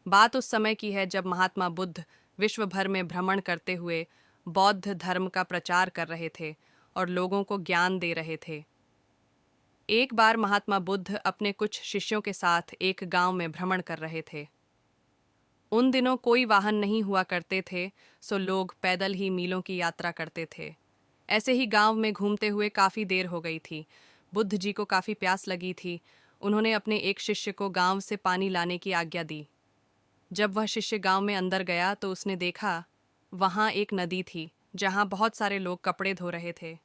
बात उस समय की है जब महात्मा बुद्ध विश्व भर में भ्रमण करते हुए बौद्ध धर्म का प्रचार कर रहे थे और लोगों को ज्ञान दे रहे थे। एक बार महात्मा बुद्ध अपने कुछ शिष्यों के साथ एक गांव में भ्रमण कर रहे थे। उन दिनों कोई वाहन नहीं हुआ करते थे, सो लोग पैदल ही मीलों की यात्रा करते थे। ऐसे ही गांव में घूमते हुए काफ़ी देर हो गई थी। बुद्ध जी को काफ़ी प्यास लगी थी। उन्होंने अपने एक शिष्य को गांव से पानी लाने की आज्ञा दी। जब वह शिष्य गांव में अंदर गया तो उसने देखा वहां एक नदी थी जहां बहुत सारे लोग कपड़े धो रहे थे।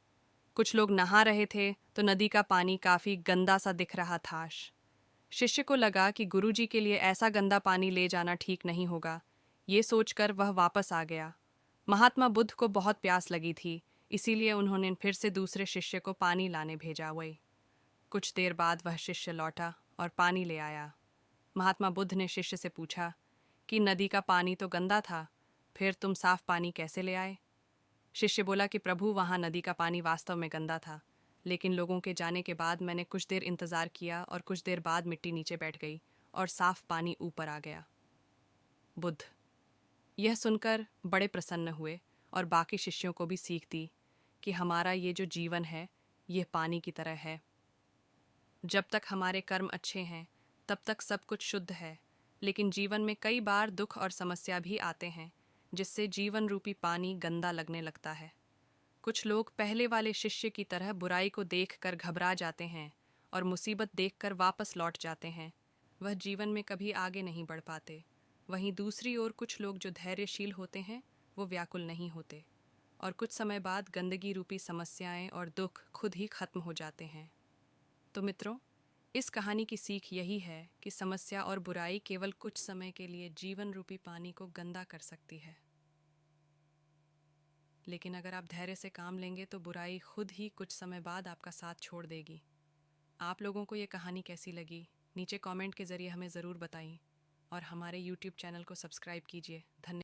कुछ लोग नहा रहे थे तो नदी का पानी काफ़ी गंदा सा दिख रहा था। शिष्य को लगा कि गुरुजी के लिए ऐसा गंदा पानी ले जाना ठीक नहीं होगा। ये सोचकर वह वापस आ गया। महात्मा बुद्ध को बहुत प्यास लगी थी, इसीलिए उन्होंने फिर से दूसरे शिष्य को पानी लाने भेजा। वही कुछ देर बाद वह शिष्य लौटा और पानी ले आया। महात्मा बुद्ध ने शिष्य से पूछा कि नदी का पानी तो गंदा था, फिर तुम साफ पानी कैसे ले आए? शिष्य बोला कि प्रभु, वहाँ नदी का पानी वास्तव में गंदा था, लेकिन लोगों के जाने के बाद मैंने कुछ देर इंतज़ार किया और कुछ देर बाद मिट्टी नीचे बैठ गई और साफ पानी ऊपर आ गया। बुद्ध यह सुनकर बड़े प्रसन्न हुए और बाकी शिष्यों को भी सीख दी कि हमारा ये जो जीवन है यह पानी की तरह है। जब तक हमारे कर्म अच्छे हैं तब तक सब कुछ शुद्ध है, लेकिन जीवन में कई बार दुख और समस्या भी आते हैं जिससे जीवन रूपी पानी गंदा लगने लगता है। कुछ लोग पहले वाले शिष्य की तरह बुराई को देखकर घबरा जाते हैं और मुसीबत देखकर वापस लौट जाते हैं। वह जीवन में कभी आगे नहीं बढ़ पाते। वहीं दूसरी ओर कुछ लोग जो धैर्यशील होते हैं वो व्याकुल नहीं होते और कुछ समय बाद गंदगी रूपी समस्याएं और दुख खुद ही खत्म हो जाते हैं। तो मित्रों, इस कहानी की सीख यही है कि समस्या और बुराई केवल कुछ समय के लिए जीवन रूपी पानी को गंदा कर सकती है, लेकिन अगर आप धैर्य से काम लेंगे तो बुराई खुद ही कुछ समय बाद आपका साथ छोड़ देगी। आप लोगों को ये कहानी कैसी लगी, नीचे कमेंट के ज़रिए हमें ज़रूर बताइए और हमारे YouTube चैनल को सब्सक्राइब कीजिए। धन्यवाद।